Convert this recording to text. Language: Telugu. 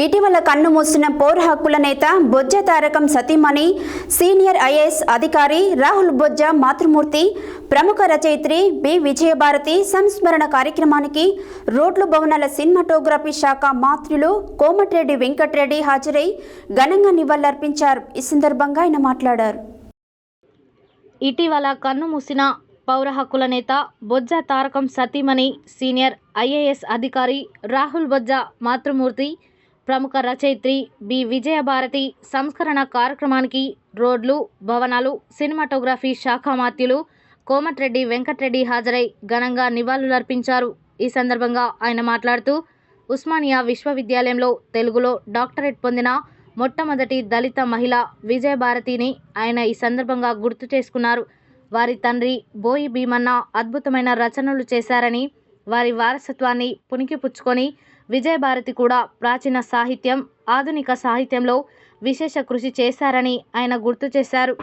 ఇటీవల కన్ను మూసిన పౌర హక్కుల నేత బొజ్జ తారకం సతీమణి సీనియర్ ఐఏఎస్ అధికారి రాహుల్ బొజ్జ మాతృమూర్తి ప్రముఖ రచయిత్రి బి విజయభారతి సంస్మరణ కార్యక్రమానికి రోడ్లు భవనాల సినిమాటోగ్రఫీ శాఖ మంత్రులు కోమటిరెడ్డి వెంకటరెడ్డి హాజరై ఘనంగా నివాళులర్పించారు. ఈ సందర్భంగా ఆయన మాట్లాడారు. ఇటీవల కన్ను మూసిన పౌర హక్కుల నేత బొజ్జ తారకం సతీమణి సీనియర్ ఐఏఎస్ అధికారి రాహుల్ బొజ్జ మాతృమూర్తి ప్రముఖ రచయిత్రి బి విజయభారతి సంస్మరణ కార్యక్రమానికి రోడ్లు భవనాలు సినిమాటోగ్రఫీ శాఖ మంత్రులు కోమటిరెడ్డి వెంకటరెడ్డి హాజరై ఘనంగా నివాళులర్పించారు. ఈ సందర్భంగా ఆయన మాట్లాడుతూ ఉస్మానియా విశ్వవిద్యాలయంలో తెలుగులో డాక్టరేట్ పొందిన మొట్టమొదటి దళిత మహిళ విజయభారతిని ఆయన ఈ సందర్భంగా గుర్తు చేసుకున్నారు. వారి తండ్రి బోయి భీమన్న అద్భుతమైన రచనలు చేశారని, వారి వారసత్వాన్ని పుణికిపుచ్చుకొని విజయభారతి కూడా ప్రాచీన సాహిత్యం, ఆధునిక సాహిత్యంలో విశేష కృషి చేశారని ఆయన గుర్తు చేశారు.